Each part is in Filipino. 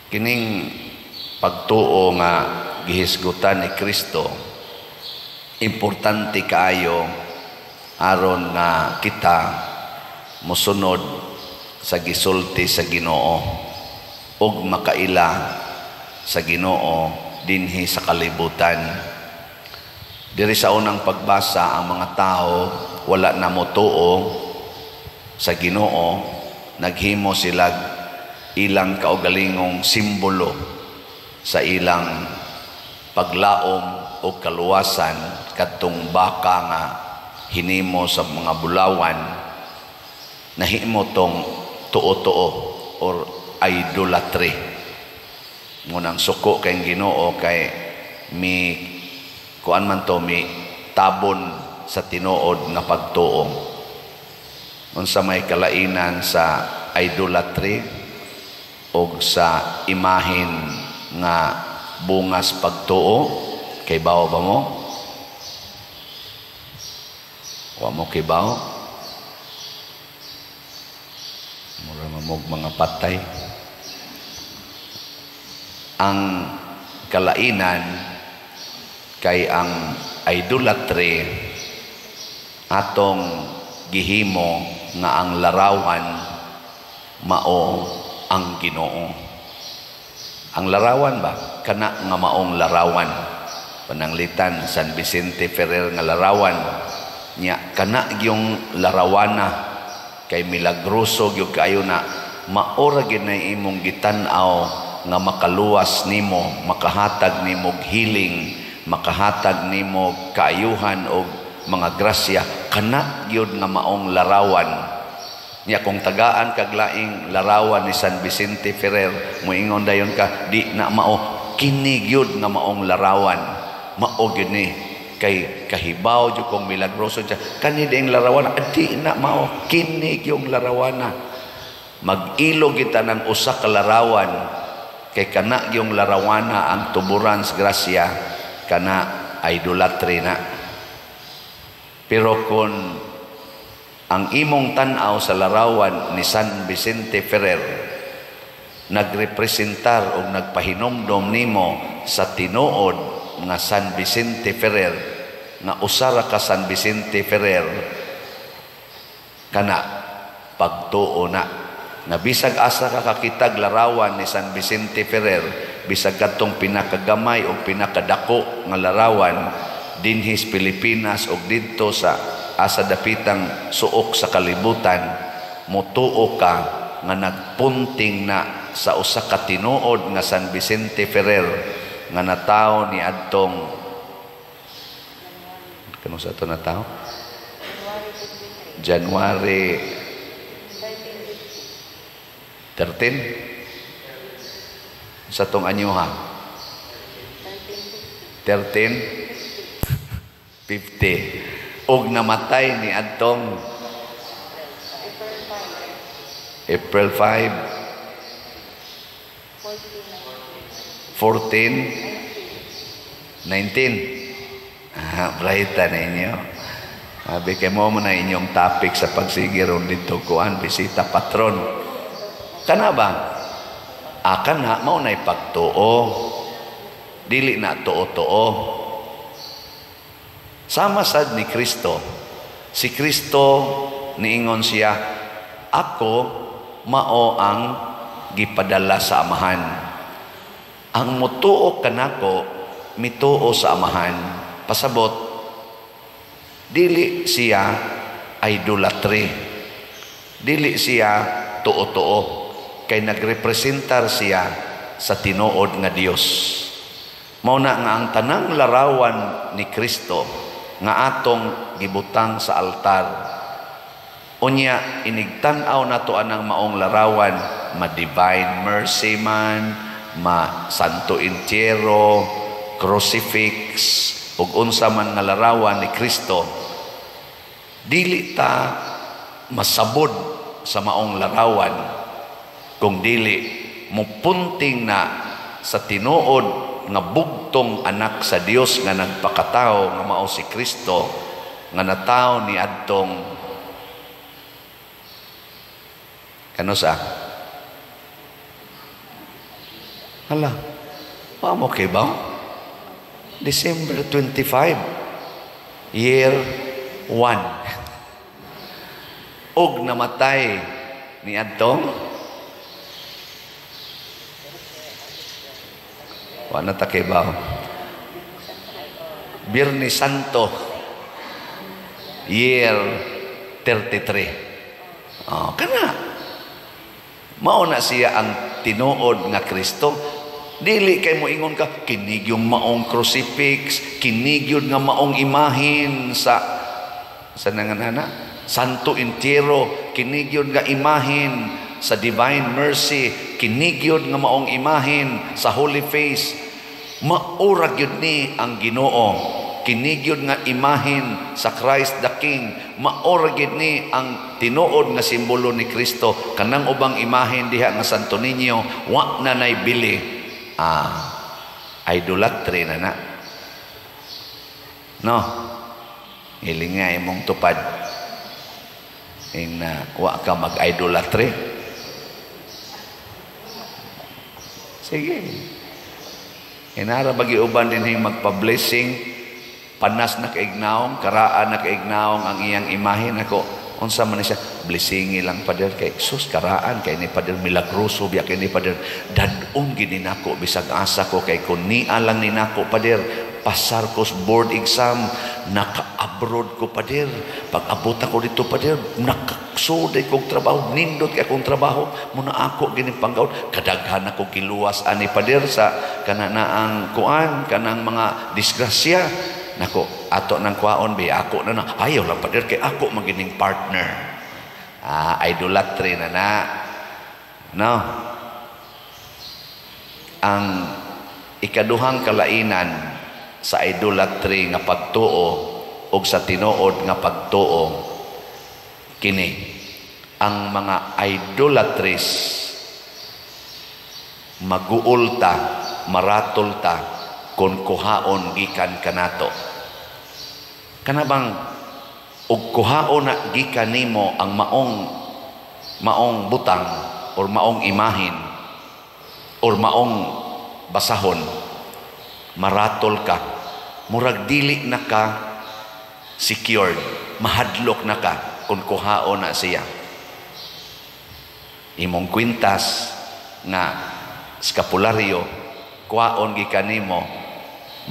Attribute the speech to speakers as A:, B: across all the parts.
A: Kining pagtuo nga gihisgutan ni Kristo importante kaayo aron nga kita mosunod sa gisulti sa Ginoo ug makaila sa Ginoo dinhi sa kalibutan. Diri sa unang pagbasa, ang mga tao wala na motuo sa Ginoo, naghimo sila ilang kaugalingong simbolo sa ilang paglaom o kaluwasan kadtong baka nga hinimo sa mga bulawan, nahimo tong tuo-tuo or idolatry. Ngunang suko kay Ginoo kay mi kuan man to mi tabon sa tinuod nga pagtuo. Unsa may kalainan sa idolatry o sa imahin nga bungas pagtuo, kay bawo ba mo? Wa mo kay bawo? Mura mamog mga patay. Ang kalainan kay ang idolatry atong gihimo nga ang larawan mao ang Ginoo. Ang larawan ba? Kana nga maong larawan. Pananglitan San Vicente Ferrer nga larawan nya kana yung larawana kay milagroso gyud kayo na maora gid na imong gitan-aw nga makaluwas nimo, makahatag nimo healing, makahatag nimo kaayuhan o mga grasya. Kana gyud nga maong larawan niya. Kung tagaan kag laing larawan ni San Vicente Ferrer, moingon dayon ka di na mao, kini gyud nga maong larawan. Mao gyud ni kay kahibaw jud kong milagroso siya kani ding larawan, di na mao, kini gyud larawana. Mag-ilo kita ng usa ka larawan kay kana gyud larawana ang tuburan sa grasya, kana idolatry na. Pero kung ang imong tan-aw sa larawan ni San Vicente Ferrer nagrepresentar o nagpahinomdom nimo sa tinuod nga San Vicente Ferrer, nga usara ka San Vicente Ferrer, kana pagtuo na. Na bisag asa ka kakitag larawan ni San Vicente Ferrer, bisag katong pinakagamay o pinakadako nga larawan dinhi sa Pilipinas o dito sa asa dapitang suok sa kalibutan, mutuo ka nga nagpunting na sa usa ka tinuod nga San Vicente Ferrer nga natawo ni adtong kano sa to natawo January 13 sa tong anyo ha 1350 og namatay ni adtong April 5 14 19 brighta na inyo. Sabi kay mo na inyong topic sa pagsigiron dito kuan bisita patron kana ba akan na mao na ipagtuo dili na tuo-tuo. Sama sad ni Kristo. Si Kristo niingon siya, ako mao ang gipadala sa amahan. Ang mutuo kanako mituo sa amahan. Pasabot dili siya idolatry. Dili siya tuo-tuo kay nagrepresentar siya sa tinuod nga Dios. Mao na nga ang tanang larawan ni Kristo nga atong gibutang sa altar. Unya inigtan-aw nato anang maong larawan, ma divine mercy man, ma santo entierro, crucifix ug unsa man nga larawan ni Kristo. Dili ta masabod sa maong larawan kung dili mupunting na sa tinuod nga bugtong anak sa Dios nga nagpakatao nga mao si Kristo nga natawo ni adtong kano sa Hala, paano kay ba? December 25, year 1. Og namatay ni Adtong wala ta kay ba? Biyernes Santo, year 33. Kana. Mao na siya ang tinuod nga Kristo. Dili kay mo ingon ka, kinig yung maong crucifix, kinig yun nga maong imahin sa nanganana, Santo Entierro, kinig yun nga imahin sa Divine Mercy, kinig yun nga maong imahin sa Holy Face. Maurag yun ni ang Ginoo. Kinig yun nga imahin sa Christ the King. Maurag yun ni ang tinuod nga simbolo ni Kristo. Kanang ubang imahin diha nga Santo Niño, wa na naibili. Idolatry na. No? Hiling nga imong tupad. Wa ka mag-idolatry. Sige. Inara bagi-uban din yung magpa-blessing. Panas na kaignaong, karaan na kaignaong ang iyang imahin. Ako, unsa man siya, blessingi lang pader kay sus karaan kay ni pader milagroso biya kay ni pader dadong gini nako bisag asa ko kay kun nia lang ni nako pader pasar ko sa board exam, naka-abroad ko pader, pag abot ako dito pader, nakaksuday kong trabaho, nindot kay akong trabaho, muna ako gining panggawd, kadaghan ako kiluwas ani pader sa kananaang kuan, kanang mga disgrasya. Nako, ato nang kwaon bi ako na ayaw lang pader kay ako magining partner. Idolatry na. No? Ang ikaduhang kalainan sa idolatry nga pagtuo o sa tinuod nga pagtuo kini ang mga idolatries maguulta, maratolta kung kuhaon gikan kanato. Kanabang ug kuhaon na gikan nimo ang maong butang or maong imahin or maong basahon, maratol ka, murag dili na ka secured, mahadlok na ka kung kuhaon na siya. Imong kwintas nga skapularyo kuhaon gikan nimo,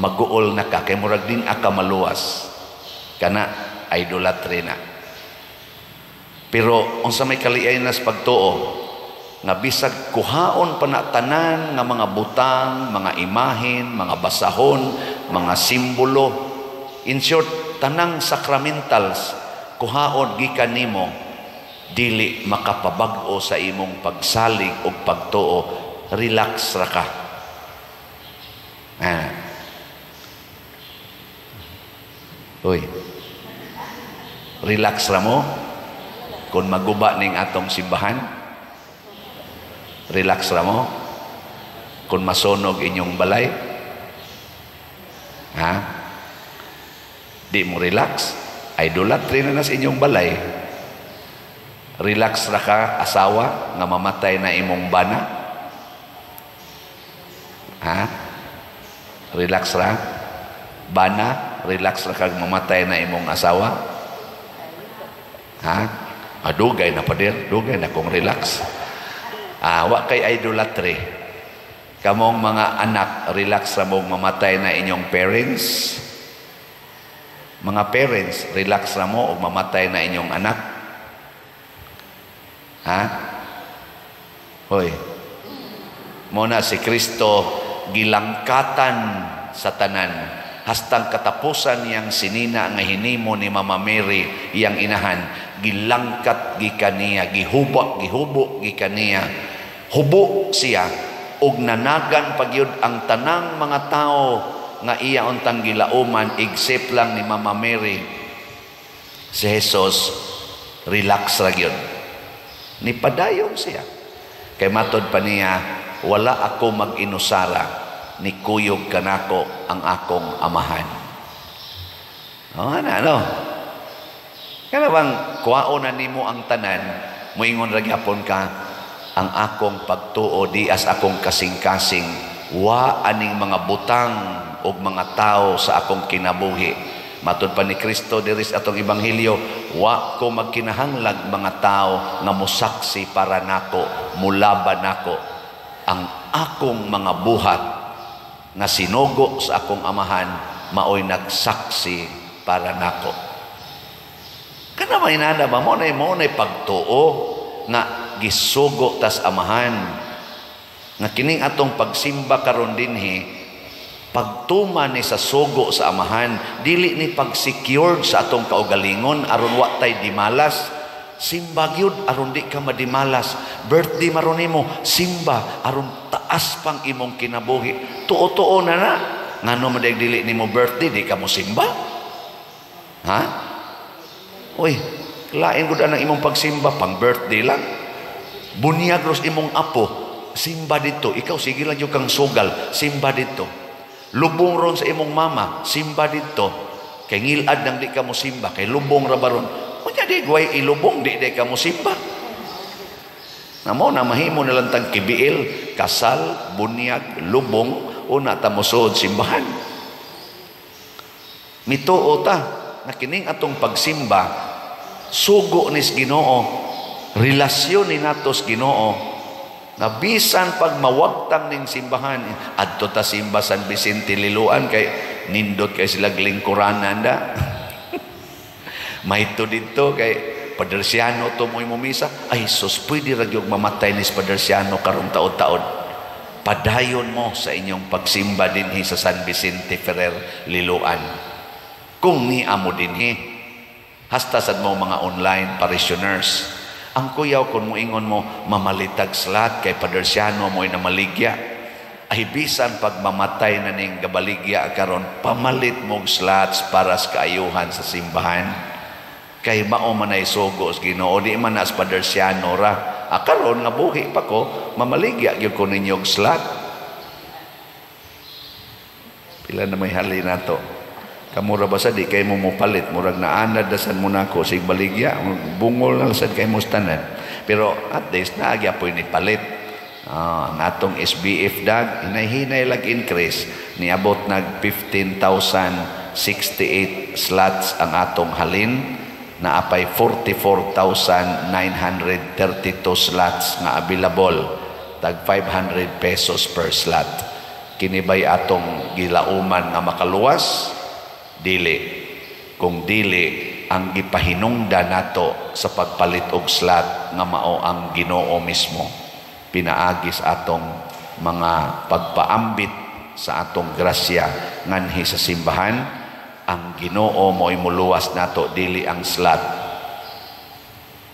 A: maguol na ka kay murag din aka maluwas kana idolatry na. Pero unsa may kaliay na sa pagtuo nga bisag kuhaon pa na tanan nga mga butang, mga imahin, mga basahon, mga simbolo, in short tanang sacramentals kuhaon gikan nimo, dili makapabag-o sa imong pagsalig o pagtuo. Relax ra ka. Uy, relax ra mo kung maguba ning atong simbahan. Relax ra mo kung masunog inyong balay. Di mo relax, idolatry na sa inyong balay. Relax ra ka asawa nga mamatay na imong bana. Relax ra bana, relax ra kag mamatay na imong asawa. Dugay na pader, dugay na kung relax. Wa kay idolatry. Kamong mga anak, relax ra mong mamatay na inyong parents. Mga parents, relax ra mo og mamatay na inyong anak. Hoy. Muna si Kristo gilangkatan sa tanan hastang katapusan yang sinina nga hinimo ni Mama Mary iyang inahan, gilangkat gikaniya, gihubo gikaniya, hubo siya ug nanagan pagyud ang tanang mga tao nga iya untang gilauman except lang ni Mama Mary. Si Jesus relax ra gyud, nipadayon siya kay matod pa niya, wala ako mag-inusara ni kuyog kanako ang akong amahan. Kaya bang kuwaon na nimo ang tanan, muingon ra gyapon ka, ang akong pagtuo di as akong kasing-kasing, wa aning mga butang o mga tao sa akong kinabuhi. Matod pa ni Kristo diri sa atong ebanghelyo, wa ko magkinahanglag mga tao nga mosaksi para nako, mulaban nako. Ang akong mga buhat nga sinugo sa akong amahan maoy nagsaksi para nako. Kana may nana ba mo na pagtuo nga gisugo tas amahan nga kining atong pagsimba karon dinhi pagtuman ni sa sugo sa amahan, dili ni pag-secured sa atong kaugalingon aron wa tay dimalas. Simba gyud aron di ka madimalas. Birthday maron nimo, simba aron taas pang imong kinabuhi. Tuo-tuo na na. Ngano man dili nimo birthday di ka mo simba? Ha? Uy, lain gud ang imong pagsimba pang birthday lang. Bunyag ros imong apo, simba dito. Ikaw sige lang yung kang sugal, simba dito. Lubong ron sa imong mama, simba dito. Kay ngilad nang di ka mo simba, kay lubong ra baron. Unya di guay ilubong di ka mo simba. Namo na mahimo na lang tang kibiil, kasal, bunyag, lubong, una ta mosuod simbahan. Mituo ta na kining atong pagsimba sugo nis Ginoo, relasyon ni natos Ginoo. Na bisan pag mawagtang ning simbahan adto ta simba San Vicente Liloan kay nindot kay sila lingkuranan da. May to dito kay Padersiano to mo misa. Ay sus, pwede ra gyud mamatay ni Padersiano karon taon-taon. Padayon mo sa inyong pagsimba dinhi sa San Vicente Ferrer Liloan. Kung ni amo dinhi hasta sad mo mga online parishioners. Ang kuyaw kung moingon mo mamalitag slat kay Padersiano mo'y namaligya. Ay bisan pag mamatay na ning gabaligya karon pamalit mong slats para sa kaayuhan sa simbahan. Kay mao man ay sugo sa Ginoo di man as Padersiano ra. Karon nga buhi pa ko mamaligya gyud ko ninyo og slat. Pila na may hali nato. Kamura ba sa di kay mo palit murag naanad dasan mo nako sig baligya bungol lang sad kay mo tanan pero at least naagya po ni palit ang atong SBF dag hinay-hinay lag increase niabot nag 15,068 slots ang atong halin na apay 44,932 slots nga available tag 500 pesos per slot kinibay atong gilauman nga makaluwas. Dili kung dili ang gipahinungdan nato sa pagpalit og slot nga mao ang Ginoo mismo pinaagis atong mga pagpaambit sa atong grasya nganhi sa simbahan ang Ginoo mo'y muluwas nato dili ang slot.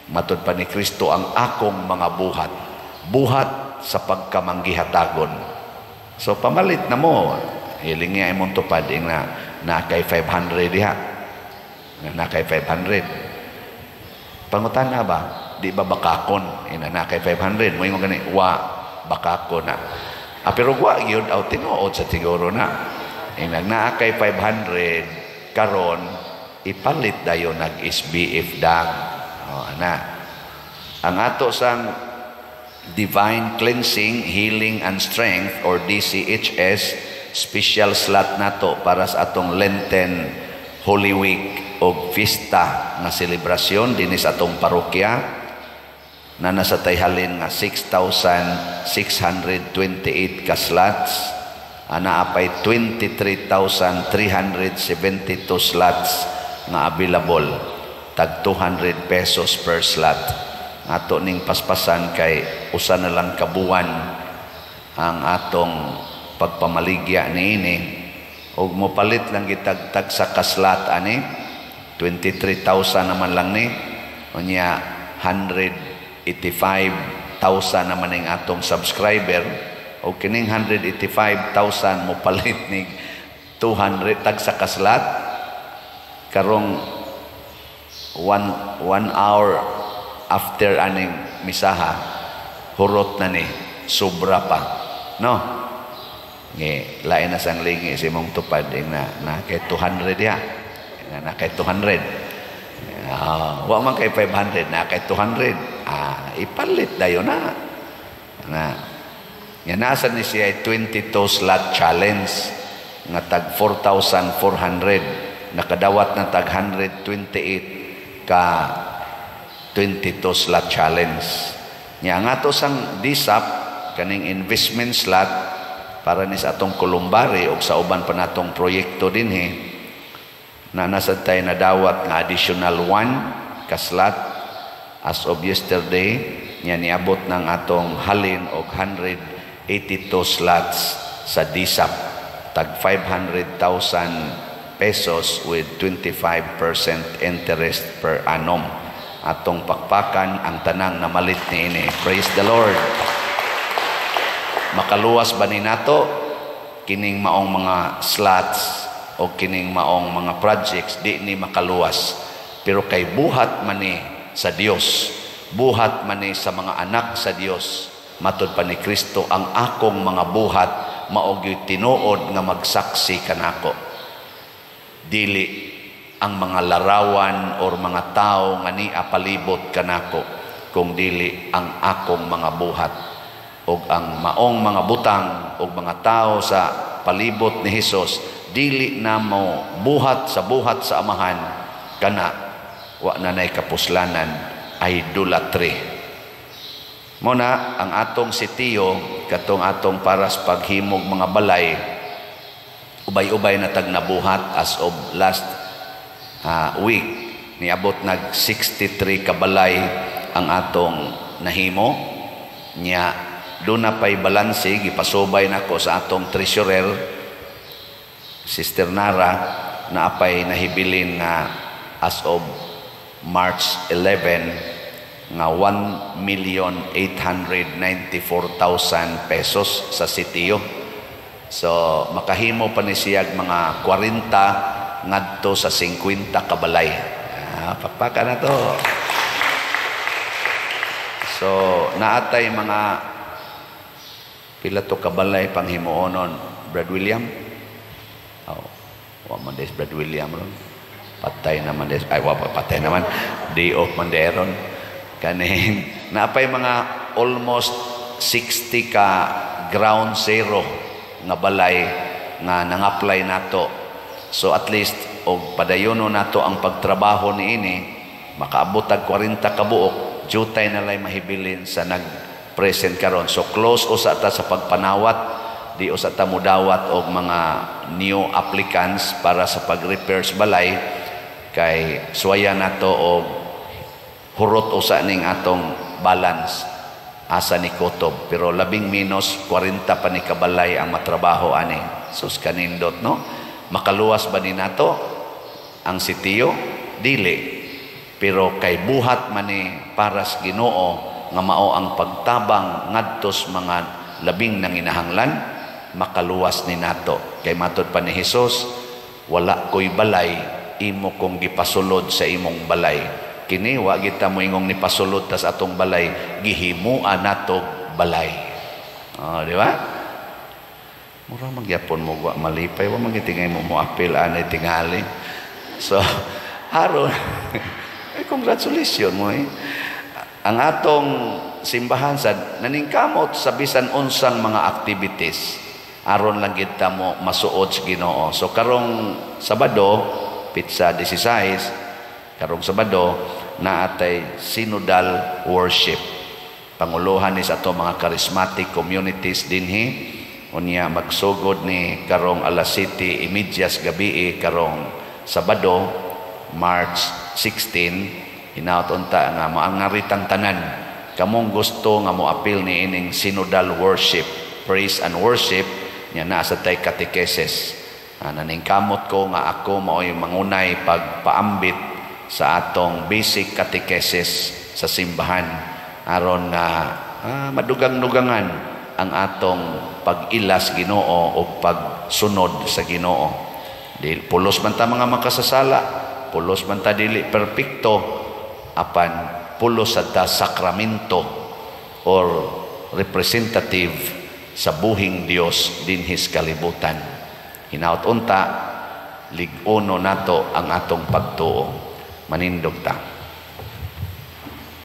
A: Matud pa ni Kristo ang akong mga buhat sa pagkamanggihatagon. So pamalit na mo hiling niya imong tupad na kay 500 diha. Na kay 500. Pangutan na ba? Di ba bakakon? Na kay 500. Mo yung gani, wa, bakakon na. Pero wa, yun, tinuod sa siguro na. Na kay 500, karon ipalit dayo nag-SBF dag. Ang ato sang Divine Cleansing, Healing and Strength or DCHS, special slot nato para sa atong Lenten Holy Week o Fiesta na selebrasyon dinhi sa atong parokya na nasa tayhalin nga 6,628 ka slots ana apay 23,372 slots nga available tag 200 pesos per slot ato ning paspasan kay usa na lang kabuwan ang atong pagpamaligya niini og mopalit lang gitagtag sa kaslat ani 23,000 naman lang ni unya 185,000 naman ning atong subscriber og kining 185,000 mopalit ni 200 tag sa kaslat karong 1 hour after aning misaha hurot na ni sobra pa no. Lain na sang lingi si mong tupad na kay 200 ya na kay 200 wa man kay 500 na kay 200 ipalit dayo na Nga nasa ni siya 22 slot challenge nga tag 4,400 nakadawat na tag 128 ka 22 slot challenge. Nya nga to sang DSAP kaning investment slot para ni sa atong kulumbari o sa uban pa natong proyekto dinhi na nasa tayo nadawat nga additional 1 ka slot as of yesterday nya niabot ng atong halin og 182 slots sa DSAP tag 500,000 pesos with 25% interest per annum. Atong pakpakan ang tanang namalit ni ini. Praise the Lord. Makaluwas ba ni nato kining maong mga slots o kining maong mga projects? Di ni makaluwas. Pero kay buhat man ni sa Dios, buhat man ni sa mga anak sa Dios, matud pa ni Kristo, ang akong mga buhat maog tinuod nga magsaksi kanako. Dili ang mga larawan or mga tao nga ni apalibot kanako, kung dili ang akong mga buhat og ang maong mga butang og mga tao sa palibot ni Hesus. Dili na mo buhat sa amahan kana wa na nay kapuslanan, idolatry. Muna ang atong sitiyo katong atong paras paghimog mga balay ubay-ubay na tag nabuhat as of last week. Niabot nag 63 kabalay ang atong nahimo. Nya doon na pa'y balanse, gipasubay na ko sa atong treasurer Sister Nara na apay nahibilin nga as of March 11 nga 1,894,000 pesos sa sitiyo. So makahimo pa ni siyag mga 40 ngadto sa 50 kabalay. Pakpaka na to. So naatay mga pila to kabalay panghimuonon, Brad William? Wa man des Brad William ron. Patay naman des. Ay, wa patay naman. Day off man deron. Kaning naapay mga almost 60 ka ground zero nga balay nga nang-apply nato. So at least og padayono nato ang pagtrabaho niini, makaabot tag 40 ka buok, jutay na lay mahibilin sa nag-present karon. So close usa ta sa pagpanawat, di usa ta mudawat og mga new applicants para sa pag-repairs balay kay suwaya nato og hurot usa ning atong balance asa ni kutob. Pero labing minus 40 pa ni kabalay ang matrabaho ani. Sus kanindot no. Makaluwas ba ni nato ang sitiyo? Dili. Pero kay buhat man ni paras Ginoo nga mao ang pagtabang ngadtos mga labing nanginahanglan, makaluwas ni nato. Kay matud pa ni Hesus, wala ko'y balay, imo kong gipasulod sa imong balay. Kini wa kita mo ingong ni pasulod tas atong balay, gihimuan nato balay. Di ba? Mura magyapon mo wa malipay, wa magitingay mo apil anay tingali. So aron congratulations mo ang atong simbahan sa naningkamot sa bisan unsang mga activities aron lang kita mo masuod sa Ginoo. So karong Sabado, Pizza 16, karong Sabado na atay synodal worship. Panguluhan ni sa ato mga charismatic communities dinhi. Unya magsugod ni karong alas 7:30 gabi karong Sabado, March 16. Hinaut unta nga maangaritang tanan kamong gusto nga moapil ni ining synodal worship, praise and worship nya naa sa tay catechesis. Naningkamot ko nga ako mao'y mangunay pagpaambit sa atong basic catechesis sa simbahan aron na madugang-dugangan ang atong pag-ilas Ginoo o pagsunod sa Ginoo. Dili pulos man ta mga makasasala, pulos man ta dili perpekto, apan pulos sa ta sakramento or representative sa buhing Dios dinhis kalibutan. Hinaut unta lig-uno nato ang atong pagtuo. Manindog ta.